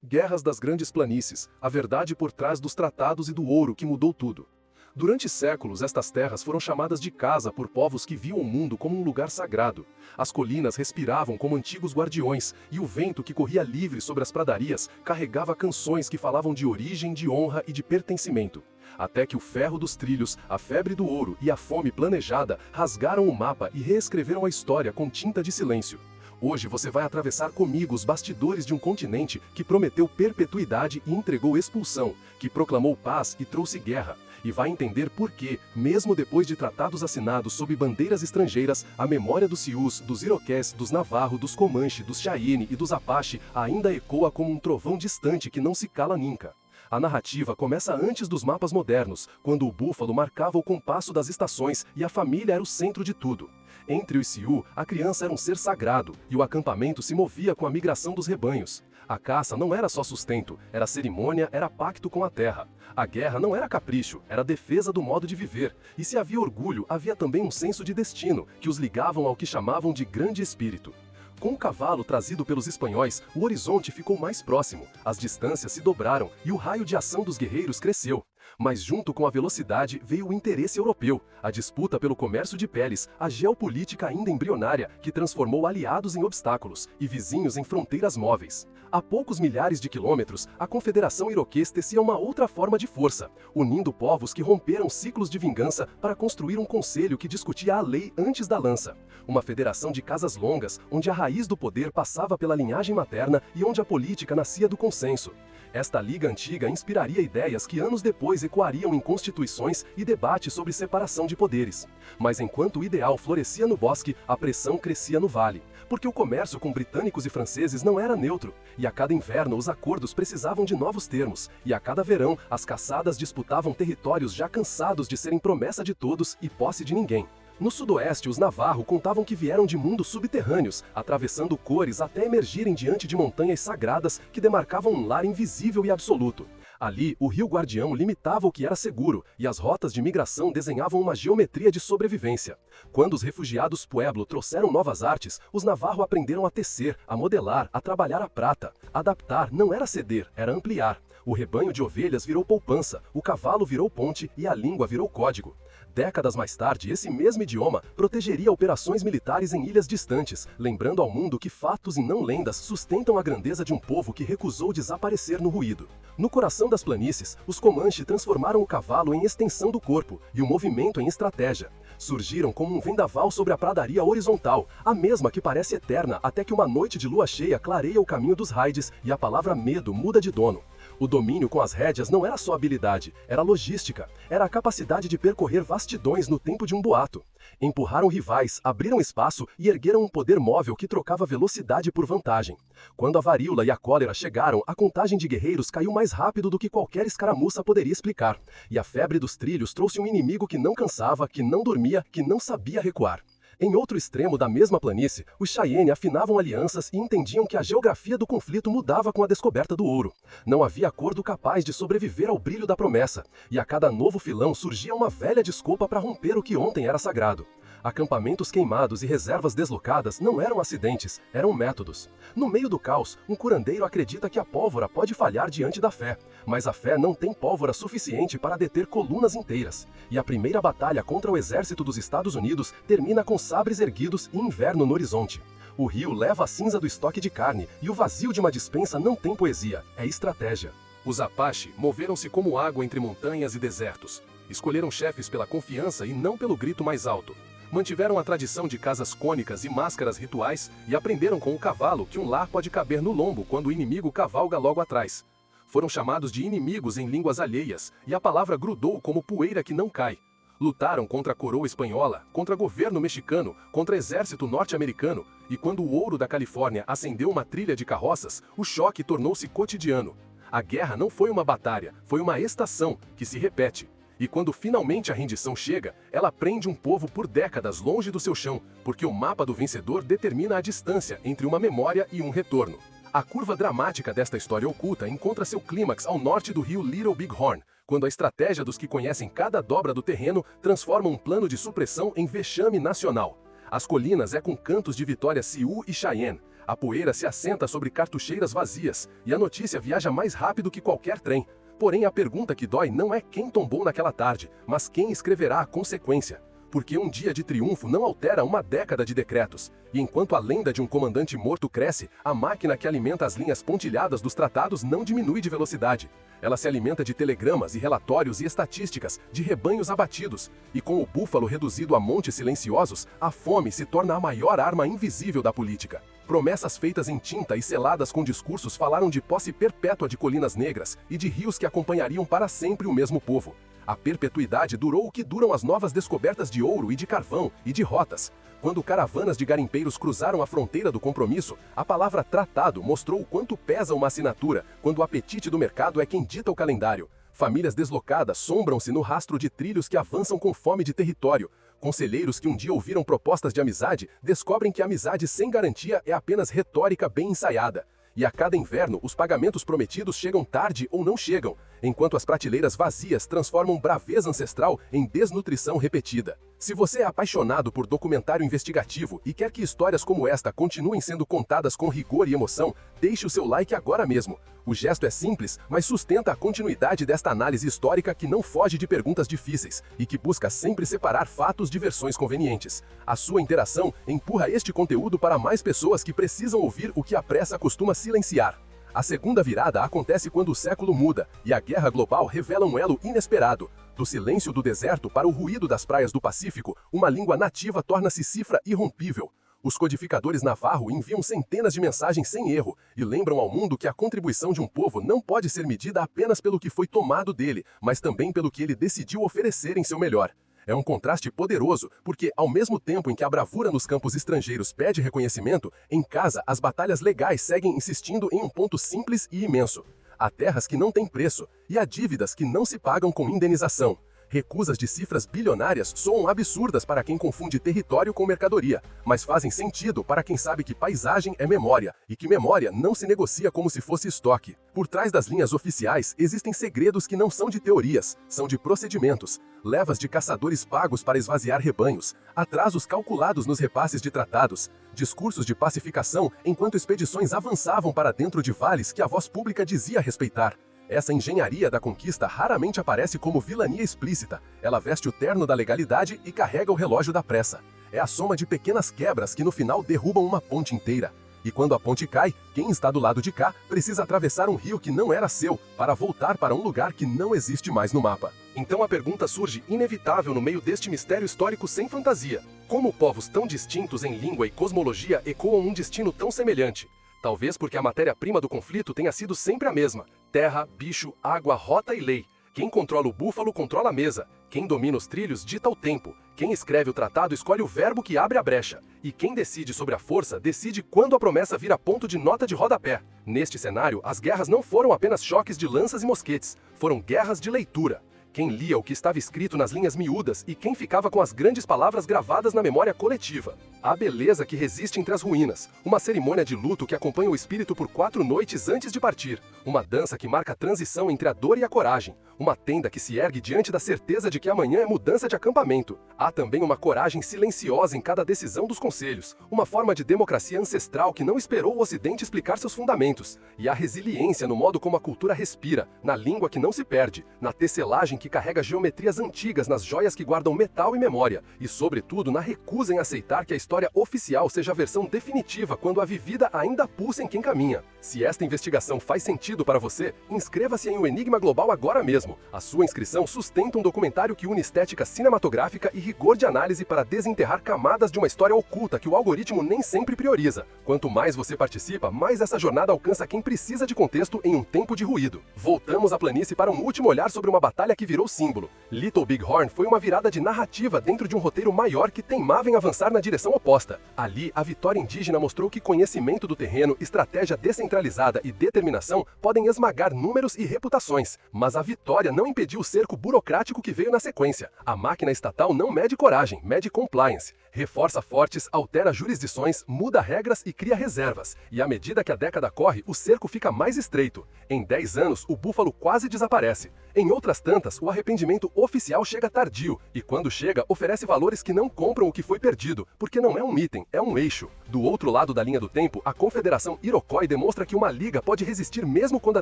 Guerras das Grandes Planícies, a verdade por trás dos tratados e do ouro que mudou tudo. Durante séculos, estas terras foram chamadas de casa por povos que viam o mundo como um lugar sagrado. As colinas respiravam como antigos guardiões, e o vento que corria livre sobre as pradarias carregava canções que falavam de origem, de honra e de pertencimento. Até que o ferro dos trilhos, a febre do ouro e a fome planejada rasgaram o mapa e reescreveram a história com tinta de silêncio. Hoje você vai atravessar comigo os bastidores de um continente que prometeu perpetuidade e entregou expulsão, que proclamou paz e trouxe guerra, e vai entender por que, mesmo depois de tratados assinados sob bandeiras estrangeiras, a memória dos Sius, dos Iroqués, dos Navarro, dos Comanche, dos Cheyenne e dos Apache ainda ecoa como um trovão distante que não se cala nunca. A narrativa começa antes dos mapas modernos, quando o búfalo marcava o compasso das estações e a família era o centro de tudo. Entre os Sioux, a criança era um ser sagrado, e o acampamento se movia com a migração dos rebanhos. A caça não era só sustento, era cerimônia, era pacto com a terra. A guerra não era capricho, era defesa do modo de viver. E se havia orgulho, havia também um senso de destino, que os ligavam ao que chamavam de grande espírito. Com o cavalo trazido pelos espanhóis, o horizonte ficou mais próximo, as distâncias se dobraram e o raio de ação dos guerreiros cresceu. Mas junto com a velocidade veio o interesse europeu, a disputa pelo comércio de peles, a geopolítica ainda embrionária, que transformou aliados em obstáculos e vizinhos em fronteiras móveis. A poucos milhares de quilômetros, a Confederação Iroquês tecia uma outra forma de força, unindo povos que romperam ciclos de vingança para construir um conselho que discutia a lei antes da lança. Uma federação de casas longas, onde a raiz do poder passava pela linhagem materna e onde a política nascia do consenso. Esta liga antiga inspiraria ideias que anos depois ecoariam em constituições e debates sobre separação de poderes. Mas enquanto o ideal florescia no bosque, a pressão crescia no vale. Porque o comércio com britânicos e franceses não era neutro, e a cada inverno os acordos precisavam de novos termos, e a cada verão as caçadas disputavam territórios já cansados de serem promessa de todos e posse de ninguém. No sudoeste, os Navarro contavam que vieram de mundos subterrâneos, atravessando cores até emergirem diante de montanhas sagradas que demarcavam um lar invisível e absoluto. Ali, o rio Guardião limitava o que era seguro, e as rotas de migração desenhavam uma geometria de sobrevivência. Quando os refugiados Pueblo trouxeram novas artes, os Navarro aprenderam a tecer, a modelar, a trabalhar a prata. Adaptar não era ceder, era ampliar. O rebanho de ovelhas virou poupança, o cavalo virou ponte e a língua virou código. Décadas mais tarde, esse mesmo idioma protegeria operações militares em ilhas distantes, lembrando ao mundo que fatos e não lendas sustentam a grandeza de um povo que recusou desaparecer no ruído. No coração das planícies, os Comanche transformaram o cavalo em extensão do corpo e o movimento em estratégia. Surgiram como um vendaval sobre a pradaria horizontal, a mesma que parece eterna até que uma noite de lua cheia clareia o caminho dos raids e a palavra medo muda de dono. O domínio com as rédeas não era só habilidade, era logística, era a capacidade de percorrer vastidões no tempo de um boato. Empurraram rivais, abriram espaço e ergueram um poder móvel que trocava velocidade por vantagem. Quando a varíola e a cólera chegaram, a contagem de guerreiros caiu mais rápido do que qualquer escaramuça poderia explicar. E a febre dos trilhos trouxe um inimigo que não cansava, que não dormia, que não sabia recuar. Em outro extremo da mesma planície, os Cheyenne afinavam alianças e entendiam que a geografia do conflito mudava com a descoberta do ouro. Não havia acordo capaz de sobreviver ao brilho da promessa, e a cada novo filão surgia uma velha desculpa para romper o que ontem era sagrado. Acampamentos queimados e reservas deslocadas não eram acidentes, eram métodos. No meio do caos, um curandeiro acredita que a pólvora pode falhar diante da fé, mas a fé não tem pólvora suficiente para deter colunas inteiras. E a primeira batalha contra o exército dos Estados Unidos termina com sabres erguidos e inverno no horizonte. O rio leva a cinza do estoque de carne, e o vazio de uma despensa não tem poesia, é estratégia. Os Apache moveram-se como água entre montanhas e desertos. Escolheram chefes pela confiança e não pelo grito mais alto. Mantiveram a tradição de casas cônicas e máscaras rituais e aprenderam com o cavalo que um lar pode caber no lombo quando o inimigo cavalga logo atrás. Foram chamados de inimigos em línguas alheias e a palavra grudou como poeira que não cai. Lutaram contra a coroa espanhola, contra governo mexicano, contra exército norte-americano, e quando o ouro da Califórnia acendeu uma trilha de carroças, o choque tornou-se cotidiano. A guerra não foi uma batalha, foi uma estação que se repete. E quando finalmente a rendição chega, ela prende um povo por décadas longe do seu chão, porque o mapa do vencedor determina a distância entre uma memória e um retorno. A curva dramática desta história oculta encontra seu clímax ao norte do rio Little Bighorn, quando a estratégia dos que conhecem cada dobra do terreno transforma um plano de supressão em vexame nacional. As colinas ecam cantos de vitória Sioux e Cheyenne. A poeira se assenta sobre cartucheiras vazias, e a notícia viaja mais rápido que qualquer trem. Porém, a pergunta que dói não é quem tombou naquela tarde, mas quem escreverá a consequência. Porque um dia de triunfo não altera uma década de decretos, e enquanto a lenda de um comandante morto cresce, a máquina que alimenta as linhas pontilhadas dos tratados não diminui de velocidade. Ela se alimenta de telegramas e relatórios e estatísticas, de rebanhos abatidos, e com o búfalo reduzido a montes silenciosos, a fome se torna a maior arma invisível da política. Promessas feitas em tinta e seladas com discursos falaram de posse perpétua de colinas negras e de rios que acompanhariam para sempre o mesmo povo. A perpetuidade durou o que duram as novas descobertas de ouro e de carvão e de rotas. Quando caravanas de garimpeiros cruzaram a fronteira do compromisso, a palavra tratado mostrou o quanto pesa uma assinatura, quando o apetite do mercado é quem dita o calendário. Famílias deslocadas sombram-se no rastro de trilhos que avançam com fome de território. Conselheiros que um dia ouviram propostas de amizade descobrem que a amizade sem garantia é apenas retórica bem ensaiada. E a cada inverno, os pagamentos prometidos chegam tarde ou não chegam, enquanto as prateleiras vazias transformam braveza ancestral em desnutrição repetida. Se você é apaixonado por documentário investigativo e quer que histórias como esta continuem sendo contadas com rigor e emoção, deixe o seu like agora mesmo. O gesto é simples, mas sustenta a continuidade desta análise histórica que não foge de perguntas difíceis e que busca sempre separar fatos de versões convenientes. A sua interação empurra este conteúdo para mais pessoas que precisam ouvir o que a pressa costuma silenciar. A segunda virada acontece quando o século muda e a guerra global revela um elo inesperado. Do silêncio do deserto para o ruído das praias do Pacífico, uma língua nativa torna-se cifra irrompível. Os codificadores Navarro enviam centenas de mensagens sem erro e lembram ao mundo que a contribuição de um povo não pode ser medida apenas pelo que foi tomado dele, mas também pelo que ele decidiu oferecer em seu melhor. É um contraste poderoso, porque, ao mesmo tempo em que a bravura nos campos estrangeiros pede reconhecimento, em casa as batalhas legais seguem insistindo em um ponto simples e imenso. Há terras que não têm preço, e há dívidas que não se pagam com indenização. Recusas de cifras bilionárias soam absurdas para quem confunde território com mercadoria, mas fazem sentido para quem sabe que paisagem é memória, e que memória não se negocia como se fosse estoque. Por trás das linhas oficiais existem segredos que não são de teorias, são de procedimentos. Levas de caçadores pagos para esvaziar rebanhos, atrasos calculados nos repasses de tratados, discursos de pacificação enquanto expedições avançavam para dentro de vales que a voz pública dizia respeitar. Essa engenharia da conquista raramente aparece como vilania explícita. Ela veste o terno da legalidade e carrega o relógio da pressa. É a soma de pequenas quebras que no final derrubam uma ponte inteira. E quando a ponte cai, quem está do lado de cá precisa atravessar um rio que não era seu para voltar para um lugar que não existe mais no mapa. Então a pergunta surge inevitável no meio deste mistério histórico sem fantasia. Como povos tão distintos em língua e cosmologia ecoam um destino tão semelhante? Talvez porque a matéria-prima do conflito tenha sido sempre a mesma: terra, bicho, água, rota e lei. Quem controla o búfalo controla a mesa. Quem domina os trilhos dita o tempo. Quem escreve o tratado escolhe o verbo que abre a brecha. E quem decide sobre a força decide quando a promessa vira ponto de nota de rodapé. Neste cenário, as guerras não foram apenas choques de lanças e mosquetes. Foram guerras de leitura. Quem lia o que estava escrito nas linhas miúdas e quem ficava com as grandes palavras gravadas na memória coletiva. A beleza que resiste entre as ruínas. Uma cerimônia de luto que acompanha o espírito por 4 noites antes de partir. Uma dança que marca a transição entre a dor e a coragem. Uma tenda que se ergue diante da certeza de que amanhã é mudança de acampamento. Há também uma coragem silenciosa em cada decisão dos conselhos. Uma forma de democracia ancestral que não esperou o Ocidente explicar seus fundamentos. E a resiliência no modo como a cultura respira, na língua que não se perde, na tecelagem que carrega geometrias antigas nas joias que guardam metal e memória, e sobretudo na recusa em aceitar que a história oficial seja a versão definitiva quando a vivida ainda pulsa em quem caminha. Se esta investigação faz sentido para você, inscreva-se em O Enigma Global agora mesmo. A sua inscrição sustenta um documentário que une estética cinematográfica e rigor de análise para desenterrar camadas de uma história oculta que o algoritmo nem sempre prioriza. Quanto mais você participa, mais essa jornada alcança quem precisa de contexto em um tempo de ruído. Voltamos à planície para um último olhar sobre uma batalha que virou símbolo. Little Big Horn foi uma virada de narrativa dentro de um roteiro maior que teimava em avançar na direção oposta. Ali, a vitória indígena mostrou que conhecimento do terreno, estratégia descentralizada e determinação podem esmagar números e reputações. Mas a vitória não impediu o cerco burocrático que veio na sequência. A máquina estatal não mede coragem, mede compliance. Reforça fortes, altera jurisdições, muda regras e cria reservas. E à medida que a década corre, o cerco fica mais estreito. Em 10 anos, o búfalo quase desaparece. Em outras tantas, o arrependimento oficial chega tardio, e quando chega, oferece valores que não compram o que foi perdido, porque não é um item, é um eixo. Do outro lado da linha do tempo, a Confederação Iroquois demonstra que uma liga pode resistir mesmo quando a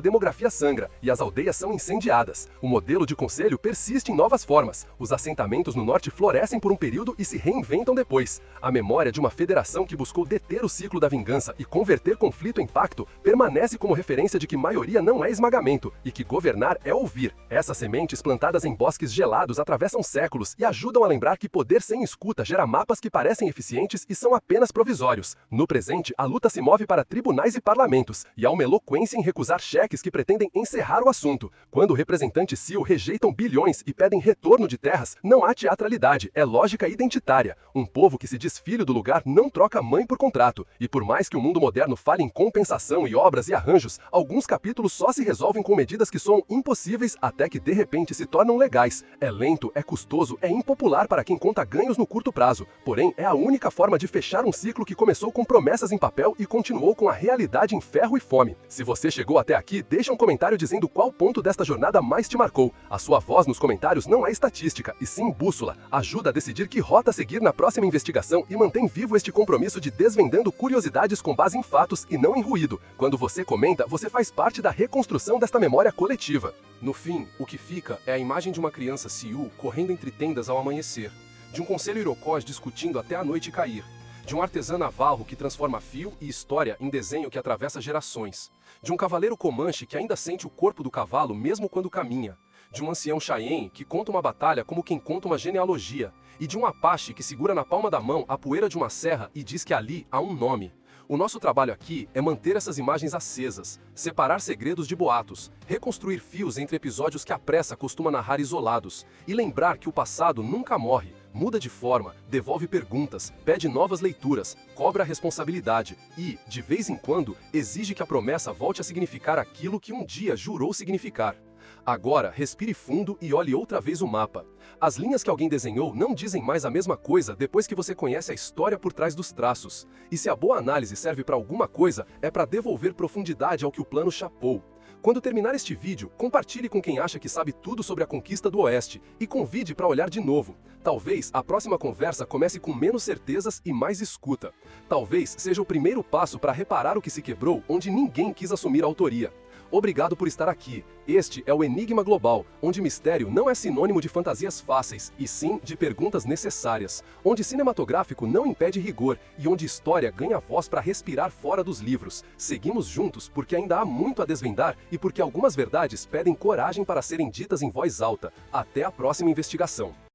demografia sangra, e as aldeias são incendiadas. O modelo de conselho persiste em novas formas. Os assentamentos no norte florescem por um período e se reinventam depois. A memória de uma federação que buscou deter o ciclo da vingança e converter conflito em pacto permanece como referência de que maioria não é esmagamento, e que governar é ouvir. Essas sementes plantadas em bosques gelados atravessam séculos e ajudam a lembrar que poder sem escuta gera mapas que parecem eficientes e são apenas provisórios. No presente, a luta se move para tribunais e parlamentos, e há uma eloquência em recusar cheques que pretendem encerrar o assunto. Quando representantes Sil rejeitam bilhões e pedem retorno de terras, não há teatralidade, é lógica identitária. Um povo que se diz filho do lugar não troca mãe por contrato, e por mais que o mundo moderno fale em compensação e obras e arranjos, alguns capítulos só se resolvem com medidas que soam impossíveis até que de repente se tornam legais. É lento, é custoso, é impopular para quem conta ganhos no curto prazo, porém é a única forma de fechar um ciclo que começou com promessas em papel e continuou com a realidade em ferro e fome. Se você chegou até aqui, deixa um comentário dizendo qual ponto desta jornada mais te marcou. A sua voz nos comentários não é estatística, e sim bússola. Ajuda a decidir que rota seguir na próxima investigação e mantém vivo este compromisso de desvendando curiosidades com base em fatos e não em ruído. Quando você comenta, você faz parte da reconstrução desta memória coletiva. No fim, o que fica é a imagem de uma criança Sioux correndo entre tendas ao amanhecer, de um conselho Iroquois discutindo até a noite cair, de um artesã navarro que transforma fio e história em desenho que atravessa gerações, de um cavaleiro Comanche que ainda sente o corpo do cavalo mesmo quando caminha, de um ancião Cheyenne que conta uma batalha como quem conta uma genealogia, e de um Apache que segura na palma da mão a poeira de uma serra e diz que ali há um nome. O nosso trabalho aqui é manter essas imagens acesas, separar segredos de boatos, reconstruir fios entre episódios que a pressa costuma narrar isolados, e lembrar que o passado nunca morre, muda de forma, devolve perguntas, pede novas leituras, cobra a responsabilidade e, de vez em quando, exige que a promessa volte a significar aquilo que um dia jurou significar. Agora, respire fundo e olhe outra vez o mapa. As linhas que alguém desenhou não dizem mais a mesma coisa depois que você conhece a história por trás dos traços. E se a boa análise serve para alguma coisa, é para devolver profundidade ao que o plano chapou. Quando terminar este vídeo, compartilhe com quem acha que sabe tudo sobre a conquista do Oeste e convide para olhar de novo. Talvez a próxima conversa comece com menos certezas e mais escuta. Talvez seja o primeiro passo para reparar o que se quebrou onde ninguém quis assumir a autoria. Obrigado por estar aqui. Este é o Enigma Global, onde mistério não é sinônimo de fantasias fáceis, e sim de perguntas necessárias, onde cinematográfico não impede rigor e onde história ganha voz para respirar fora dos livros. Seguimos juntos porque ainda há muito a desvendar e porque algumas verdades pedem coragem para serem ditas em voz alta. Até a próxima investigação.